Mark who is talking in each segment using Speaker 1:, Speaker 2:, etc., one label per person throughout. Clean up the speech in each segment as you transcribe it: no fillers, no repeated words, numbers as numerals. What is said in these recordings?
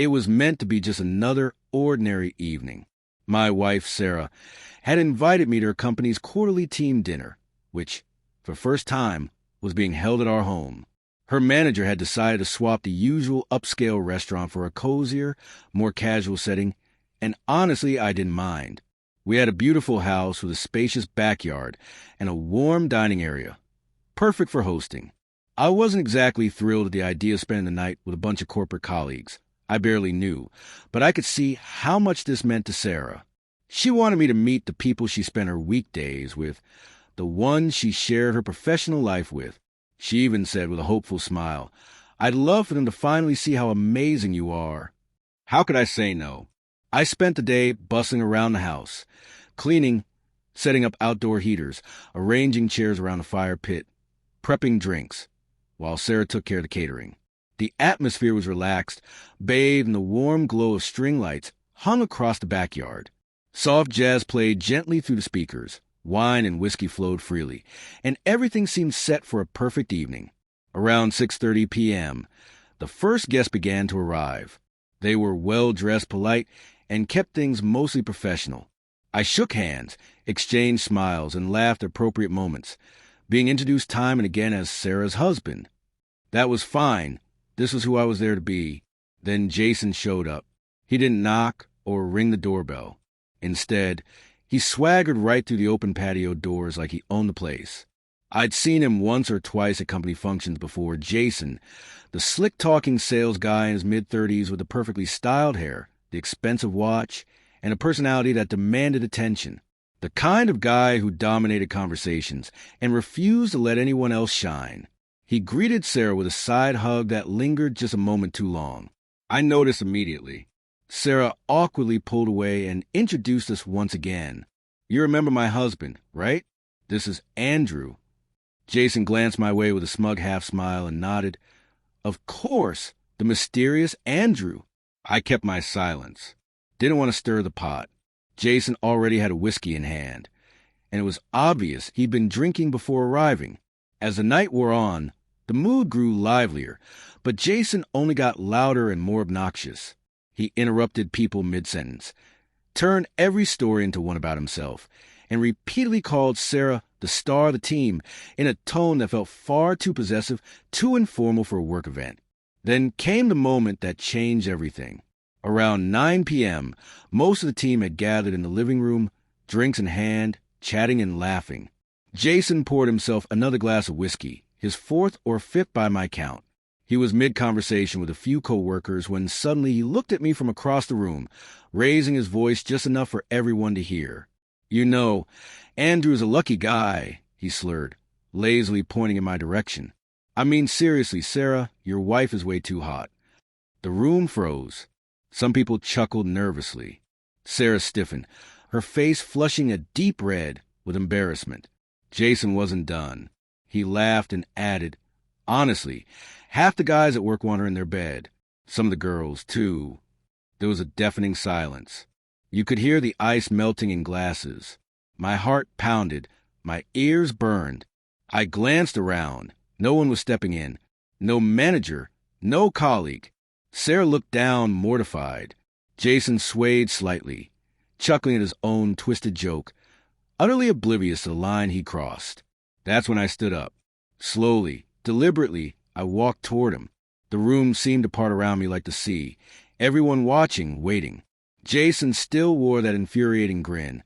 Speaker 1: It was meant to be just another ordinary evening. My wife, Sarah, had invited me to her company's quarterly team dinner, which, for the first time, was being held at our home. Her manager had decided to swap the usual upscale restaurant for a cozier, more casual setting, and honestly, I didn't mind. We had a beautiful house with a spacious backyard and a warm dining area, perfect for hosting. I wasn't exactly thrilled at the idea of spending the night with a bunch of corporate colleagues I barely knew, but I could see how much this meant to Sarah. She wanted me to meet the people she spent her weekdays with, the ones she shared her professional life with. She even said with a hopeful smile, "I'd love for them to finally see how amazing you are." How could I say no? I spent the day bustling around the house, cleaning, setting up outdoor heaters, arranging chairs around the fire pit, prepping drinks, while Sarah took care of the catering. The atmosphere was relaxed, bathed in the warm glow of string lights hung across the backyard. Soft jazz played gently through the speakers, wine and whiskey flowed freely, and everything seemed set for a perfect evening. Around 6:30 p.m., the first guests began to arrive. They were well-dressed, polite, and kept things mostly professional. I shook hands, exchanged smiles, and laughed at appropriate moments, being introduced time and again as Sarah's husband. That was fine. This was who I was there to be. Then Jason showed up. He didn't knock or ring the doorbell. Instead, he swaggered right through the open patio doors like he owned the place. I'd seen him once or twice at company functions before. Jason, the slick-talking sales guy in his mid-30s with the perfectly styled hair, the expensive watch, and a personality that demanded attention. The kind of guy who dominated conversations and refused to let anyone else shine. He greeted Sarah with a side hug that lingered just a moment too long. I noticed immediately. Sarah awkwardly pulled away and introduced us once again. "You remember my husband, right? This is Andrew." Jason glanced my way with a smug half-smile and nodded. "Of course, the mysterious Andrew." I kept my silence. Didn't want to stir the pot. Jason already had a whiskey in hand, and it was obvious he'd been drinking before arriving. As the night wore on, the mood grew livelier, but Jason only got louder and more obnoxious. He interrupted people mid-sentence, turned every story into one about himself, and repeatedly called Sarah the star of the team in a tone that felt far too possessive, too informal for a work event. Then came the moment that changed everything. Around 9 p.m., most of the team had gathered in the living room, drinks in hand, chatting and laughing. Jason poured himself another glass of whiskey, his fourth or fifth by my count. He was mid-conversation with a few coworkers when suddenly he looked at me from across the room, raising his voice just enough for everyone to hear. "You know, Andrew's a lucky guy," he slurred, lazily pointing in my direction. "I mean, seriously, Sarah, your wife is way too hot." The room froze. Some people chuckled nervously. Sarah stiffened, her face flushing a deep red with embarrassment. Jason wasn't done. He laughed and added, "Honestly, half the guys at work want her in their bed. Some of the girls, too." There was a deafening silence. You could hear the ice melting in glasses. My heart pounded. My ears burned. I glanced around. No one was stepping in. No manager. No colleague. Sarah looked down, mortified. Jason swayed slightly, chuckling at his own twisted joke, utterly oblivious to the line he crossed. That's when I stood up. Slowly, deliberately, I walked toward him. The room seemed to part around me like the sea, everyone watching, waiting. Jason still wore that infuriating grin,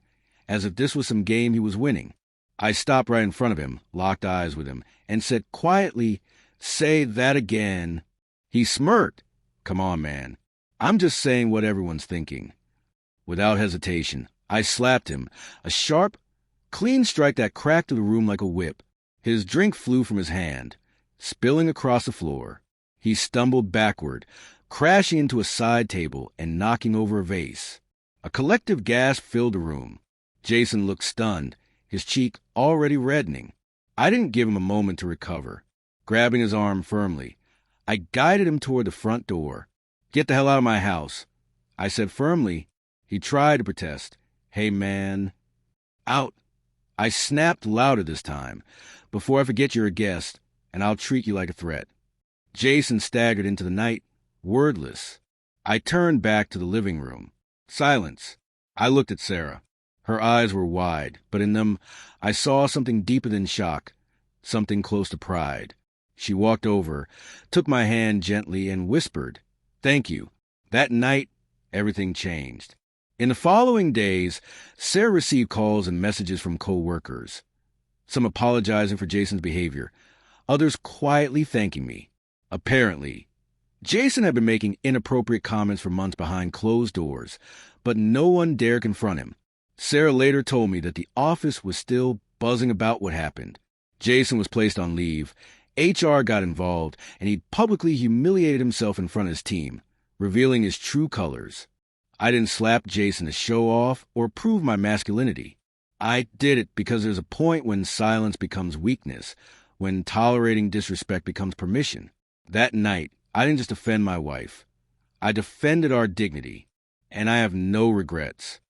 Speaker 1: as if this was some game he was winning. I stopped right in front of him, locked eyes with him, and said quietly, "Say that again." He smirked. "Come on, man. I'm just saying what everyone's thinking." Without hesitation, I slapped him, a sharp, clean strike that cracked through the room like a whip. His drink flew from his hand, spilling across the floor. He stumbled backward, crashing into a side table and knocking over a vase. A collective gasp filled the room. Jason looked stunned, his cheek already reddening. I didn't give him a moment to recover. Grabbing his arm firmly, I guided him toward the front door. "Get the hell out of my house," I said firmly. He tried to protest. "Hey, man." "Out." I snapped louder this time. "Before I forget you're a guest, and I'll treat you like a threat." Jason staggered into the night, wordless. I turned back to the living room. Silence. I looked at Sarah. Her eyes were wide, but in them I saw something deeper than shock, something close to pride. She walked over, took my hand gently, and whispered, "Thank you." That night, everything changed. In the following days, Sarah received calls and messages from coworkers, some apologizing for Jason's behavior, others quietly thanking me. Apparently, Jason had been making inappropriate comments for months behind closed doors, but no one dared confront him. Sarah later told me that the office was still buzzing about what happened. Jason was placed on leave, HR got involved, and he publicly humiliated himself in front of his team, revealing his true colors. I didn't slap Jason to show off or prove my masculinity. I did it because there's a point when silence becomes weakness, when tolerating disrespect becomes permission. That night, I didn't just defend my wife. I defended our dignity, and I have no regrets.